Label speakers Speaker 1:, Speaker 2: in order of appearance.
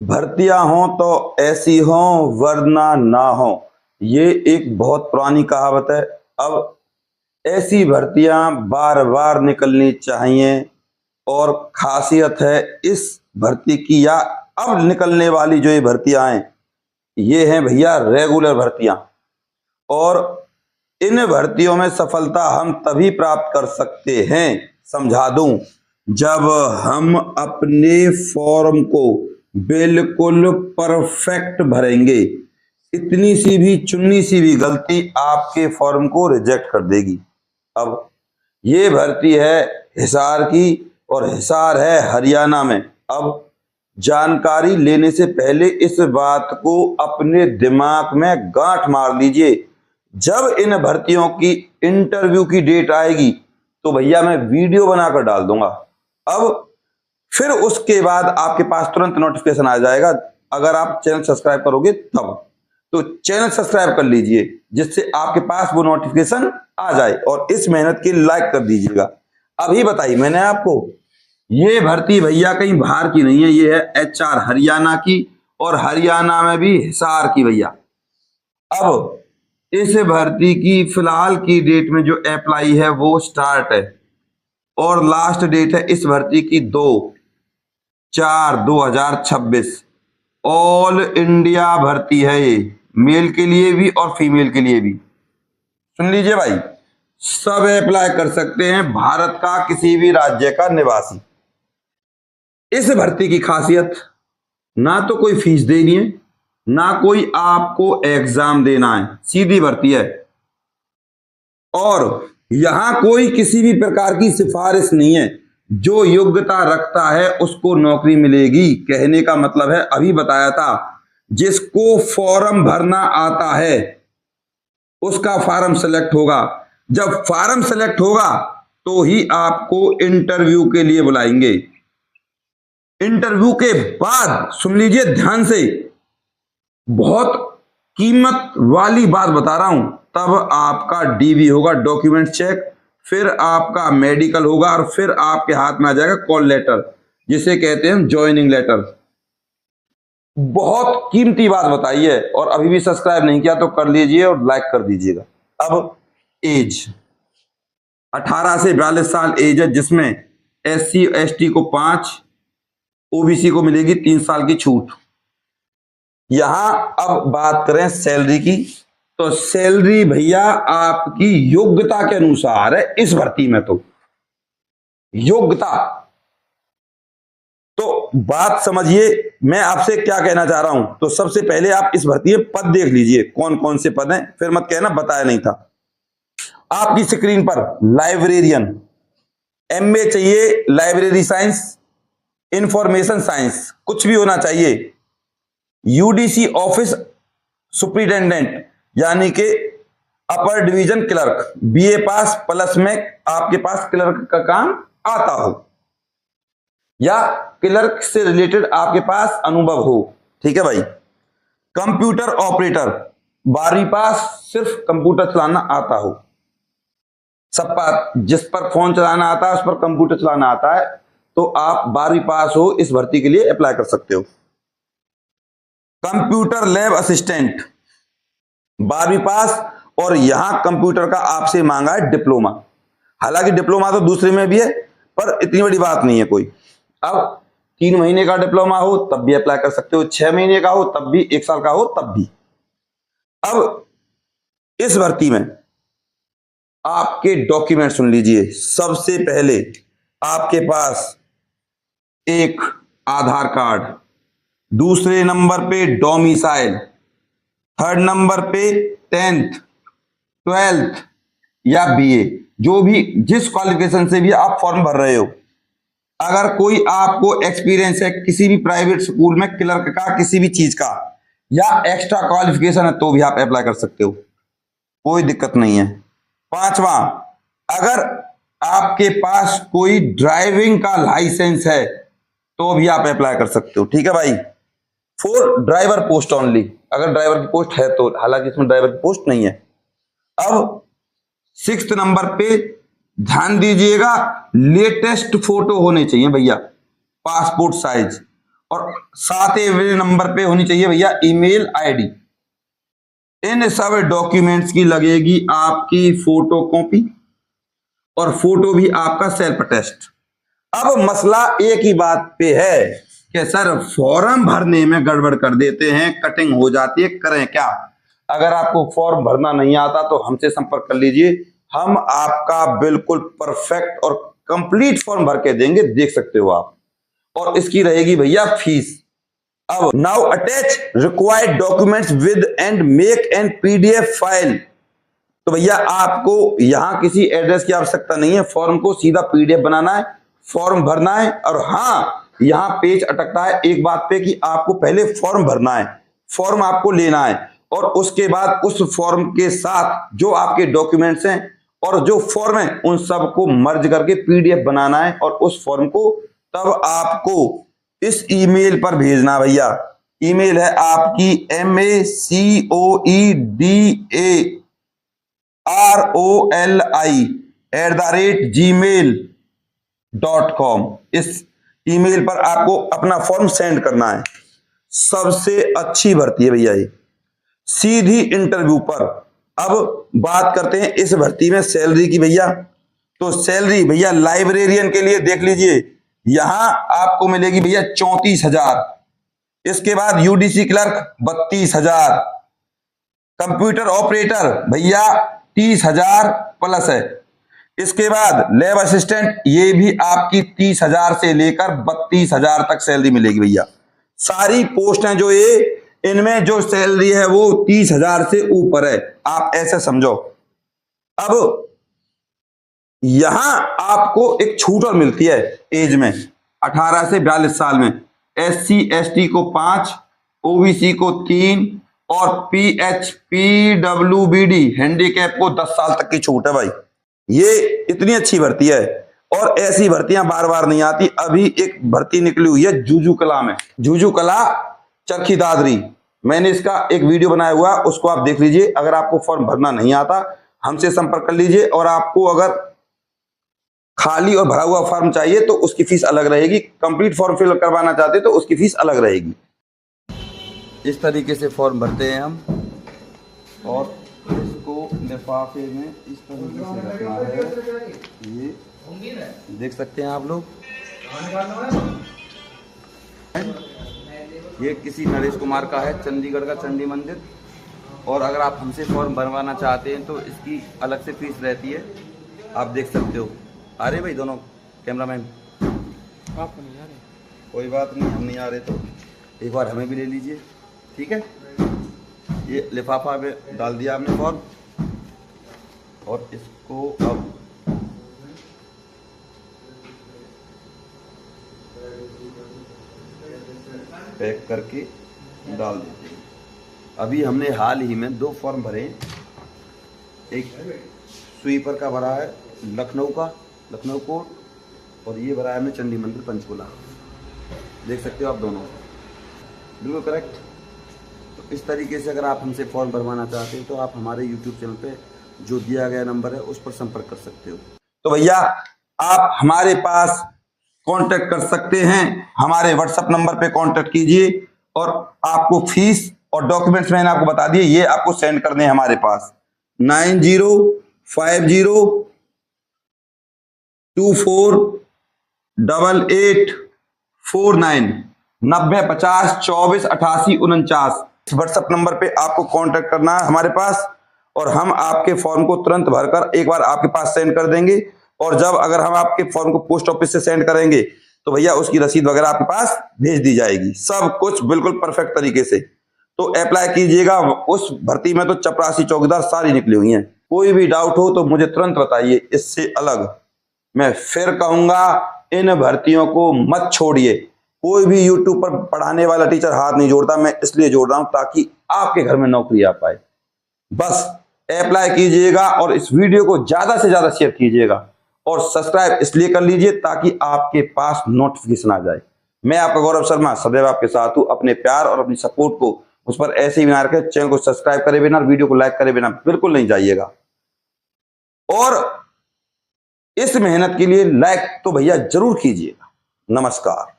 Speaker 1: भर्तियां हों तो ऐसी हों वरना ना हो, ये एक बहुत पुरानी कहावत है। अब ऐसी भर्तियां बार बार निकलनी चाहिए और खासियत है इस भर्ती की, या अब निकलने वाली जो ये भर्तियां हैं ये हैं भैया रेगुलर भर्तियां। और इन भर्तियों में सफलता हम तभी प्राप्त कर सकते हैं, समझा दूं, जब हम अपने फॉर्म को बिल्कुल परफेक्ट भरेंगे। इतनी सी भी चुन्नी सी भी गलती आपके फॉर्म को रिजेक्ट कर देगी। अब ये भर्ती है हिसार की, और हिसार है हरियाणा में। अब जानकारी लेने से पहले इस बात को अपने दिमाग में गांठ मार लीजिए, जब इन भर्तियों की इंटरव्यू की डेट आएगी तो भैया मैं वीडियो बनाकर डाल दूंगा। अब फिर उसके बाद आपके पास तुरंत नोटिफिकेशन आ जाएगा, अगर आप चैनल सब्सक्राइब करोगे तब। तो चैनल सब्सक्राइब कर लीजिए जिससे आपके पास वो नोटिफिकेशन आ जाए, और इस मेहनत की लाइक कर दीजिएगा। अभी बताइए मैंने आपको, ये भर्ती भैया कहीं बाहर की नहीं है, ये है HR हरियाणा की, और हरियाणा में भी हिसार की भैया। अब इस भर्ती की फिलहाल की डेट में जो अप्लाई है वो स्टार्ट है, और लास्ट डेट है इस भर्ती की 2/4/2026। ऑल इंडिया भर्ती है ये, मेल के लिए भी और फीमेल के लिए भी। सुन लीजिए भाई, सब अप्लाई कर सकते हैं, भारत का किसी भी राज्य का निवासी। इस भर्ती की खासियत, ना तो कोई फीस देनी है, ना कोई आपको एग्जाम देना है, सीधी भर्ती है। और यहां कोई किसी भी प्रकार की सिफारिश नहीं है, जो योग्यता रखता है उसको नौकरी मिलेगी। कहने का मतलब है, अभी बताया था, जिसको फॉर्म भरना आता है उसका फॉर्म सेलेक्ट होगा। जब फॉर्म सेलेक्ट होगा तो ही आपको इंटरव्यू के लिए बुलाएंगे। इंटरव्यू के बाद सुन लीजिए ध्यान से, बहुत कीमत वाली बात बता रहा हूं, तब आपका DV होगा, डॉक्यूमेंट चेक, फिर आपका मेडिकल होगा, और फिर आपके हाथ में आ जाएगा कॉल लेटर, जिसे कहते हैं ज्वाइनिंग लेटर। बहुत कीमती बात बताई है, और अभी भी सब्सक्राइब नहीं किया तो कर लीजिए और लाइक कर दीजिएगा। अब एज 18 से 42 साल एज है, जिसमें SC ST को 5, OBC को मिलेगी 3 साल की छूट। यहां अब बात करें सैलरी की, तो सैलरी भैया आपकी योग्यता के अनुसार है इस भर्ती में। तो योग्यता, तो बात समझिए मैं आपसे क्या कहना चाह रहा हूं। तो सबसे पहले आप इस भर्ती में पद देख लीजिए कौन कौन से पद हैं, फिर मत कहना बताया नहीं था। आपकी स्क्रीन पर लाइब्रेरियन, MA चाहिए, लाइब्रेरी साइंस, इंफॉर्मेशन साइंस, कुछ भी होना चाहिए। UDC ऑफिस सुप्रिटेंडेंट, यानी कि अपर डिवीजन क्लर्क, BA पास प्लस में आपके पास क्लर्क का काम आता हो, या क्लर्क से रिलेटेड आपके पास अनुभव हो। ठीक है भाई। कंप्यूटर ऑपरेटर, 12वीं पास, सिर्फ कंप्यूटर चलाना आता हो। सब पर, जिस पर फोन चलाना आता है उस पर कंप्यूटर चलाना आता है, तो आप 12वीं पास हो, इस भर्ती के लिए अप्लाई कर सकते हो। कंप्यूटर लैब असिस्टेंट, 12वीं पास, और यहां कंप्यूटर का आपसे मांगा है डिप्लोमा। हालांकि डिप्लोमा तो दूसरे में भी है, पर इतनी बड़ी बात नहीं है कोई। अब 3 महीने का डिप्लोमा हो तब भी अप्लाई कर सकते हो, 6 महीने का हो तब भी, 1 साल का हो तब भी। अब इस भर्ती में आपके डॉक्यूमेंट सुन लीजिए। सबसे पहले आपके पास एक आधार कार्ड, दूसरे नंबर पे डोमिसाइल, थर्ड नंबर पे 10th 12th या BA, जो भी जिस क्वालिफिकेशन से भी आप फॉर्म भर रहे हो। अगर कोई आपको एक्सपीरियंस है किसी भी प्राइवेट स्कूल में क्लर्क का, किसी भी चीज का, या एक्स्ट्रा क्वालिफिकेशन है, तो भी आप अप्लाई कर सकते हो, कोई दिक्कत नहीं है। 5वां, अगर आपके पास कोई ड्राइविंग का लाइसेंस है तो भी आप अप्लाई कर सकते हो। ठीक है भाई। 4 ड्राइवर पोस्ट ओनली, अगर ड्राइवर की पोस्ट है तो, हालांकि इसमें ड्राइवर की पोस्ट नहीं है। अब 6th नंबर पे ध्यान दीजिएगा, लेटेस्ट फोटो होने चाहिए भैया, पासपोर्ट साइज। और 7वें नंबर पे होनी चाहिए भैया ईमेल आईडी। इन सब डॉक्यूमेंट्स की लगेगी आपकी फोटो कॉपी और फोटो भी आपका सेल्फ अटेस्ट। अब मसला एक ही बात पे है कि सर फॉर्म भरने में गड़बड़ कर देते हैं, कटिंग हो जाती है, करें क्या? अगर आपको फॉर्म भरना नहीं आता तो हमसे संपर्क कर लीजिए, हम आपका बिल्कुल परफेक्ट और कंप्लीट फॉर्म भर के देंगे, देख सकते हो आप। और इसकी रहेगी भैया फीस। अब now attach required documents with and make and PDF file. तो भैया आपको यहां किसी एड्रेस की आवश्यकता नहीं है, फॉर्म को सीधा पीडीएफ बनाना है, फॉर्म भरना है। और हाँ, यहां पेज अटकता है एक बात पे कि आपको पहले फॉर्म भरना है, फॉर्म आपको लेना है और उसके बाद उस फॉर्म के साथ जो आपके डॉक्यूमेंट्स हैं और जो फॉर्म है उन सबको मर्ज करके पीडीएफ बनाना है और उस फॉर्म को तब आपको इस ईमेल पर भेजना। भैया ईमेल है आपकी macoederoli@gmail.com। इस ईमेल पर आपको अपना फॉर्म सेंड करना है। सबसे अच्छी भर्ती है भैया ये, सीधी इंटरव्यू पर। अब बात करते हैं इस भर्ती में सैलरी की भैया। तो सैलरी भैया लाइब्रेरियन के लिए देख लीजिए, यहां आपको मिलेगी भैया 34,000। इसके बाद यूडीसी क्लर्क 32,000, कंप्यूटर ऑपरेटर भैया 30,000 प्लस है। इसके बाद लैब असिस्टेंट, ये भी आपकी 30,000 से लेकर 32,000 तक सैलरी मिलेगी भैया। सारी पोस्ट हैं जो ये, इनमें जो सैलरी है वो 30,000 से ऊपर है, आप ऐसे समझो। अब यहां आपको एक छूट और मिलती है एज में, 18 से 42 साल में। SC ST को 5, OBC को 3 और PWBD हैंडीकैप को 10 साल तक की छूट है भाई। ये इतनी अच्छी भर्ती है और ऐसी भर्तियां बार बार नहीं आती। अभी एक भर्ती निकली हुई है जूजू कला में, जूजू कला चरखी दादरी। मैंने इसका एक वीडियो बनाया हुआ, उसको आप देख लीजिए। अगर आपको फॉर्म भरना नहीं आता हमसे संपर्क कर लीजिए, और आपको अगर खाली और भरा हुआ फॉर्म चाहिए तो उसकी फीस अलग रहेगी, कंप्लीट फॉर्म फिल करवाना चाहते तो उसकी फीस अलग रहेगी। इस तरीके से फॉर्म भरते हैं हम और इसको लिफाफे में इस तरीके से रखना है। ये देख सकते हैं आप लोग, ये किसी नरेश कुमार का है, चंडीगढ़ का चंडी मंदिर। और अगर आप हमसे फॉर्म भरवाना चाहते हैं तो इसकी अलग से फीस रहती है, आप देख सकते हो। अरे भाई दोनों कैमरामैन
Speaker 2: आपको नहीं आ रहे,
Speaker 1: कोई बात नहीं, हम नहीं आ रहे तो एक बार हमें भी ले लीजिए, ठीक है। ये लिफाफा में डाल दिया आपने फॉर्म और इसको अब पैक करके डाल देते हैं। अभी हमने हाल ही में 2 फॉर्म भरे, एक स्वीपर का भरा है लखनऊ का, लखनऊ कोर्ट, और ये भरा है हमने चंडी मंदिर पंचकुला। देख सकते हो आप दोनों, बिल्कुल करेक्ट। तो इस तरीके से अगर आप हमसे फॉर्म भरवाना चाहते हैं तो आप हमारे YouTube चैनल पे जो दिया गया नंबर है उस पर संपर्क कर सकते हो। तो भैया आप हमारे पास कांटेक्ट कर सकते हैं, हमारे व्हाट्सएप नंबर पे कांटेक्ट कीजिए और आपको फीस और डॉक्यूमेंट्स मैंने आपको बता दिए, ये आपको सेंड करने हैं हमारे पास। 9050248849 9050248849 व्हाट्सएप नंबर पे आपको कांटेक्ट करना है हमारे पास, और हम आपके फॉर्म को तुरंत भरकर एक बार आपके पास सेंड कर देंगे। और जब अगर हम आपके फॉर्म को पोस्ट ऑफिस से सेंड करेंगे तो भैया उसकी रसीद वगैरह आपके पास भेज दी जाएगी, सब कुछ बिल्कुल परफेक्ट तरीके से। तो अप्लाई कीजिएगा। उस भर्ती में तो चपरासी चौकीदार सारी निकली हुई हैं। कोई भी डाउट हो तो मुझे तुरंत बताइए। इससे अलग मैं फिर कहूंगा, इन भर्तियों को मत छोड़िए। कोई भी यूट्यूब पर पढ़ाने वाला टीचर हाथ नहीं जोड़ता, मैं इसलिए जोड़ रहा हूं ताकि आपके घर में नौकरी आ पाए। बस अप्लाई कीजिएगा और इस वीडियो को ज्यादा से ज्यादा शेयर कीजिएगा और सब्सक्राइब इसलिए कर लीजिए ताकि आपके पास नोटिफिकेशन आ जाए। मैं आपका गौरव शर्मा सदैव आपके साथ हूं। अपने प्यार और अपनी सपोर्ट को उस पर ऐसे ही बना रखें। चैनल को सब्सक्राइब करे बिना, वीडियो को लाइक करे बिना बिल्कुल नहीं जाइएगा। और इस मेहनत के लिए लाइक तो भैया जरूर कीजिएगा। नमस्कार।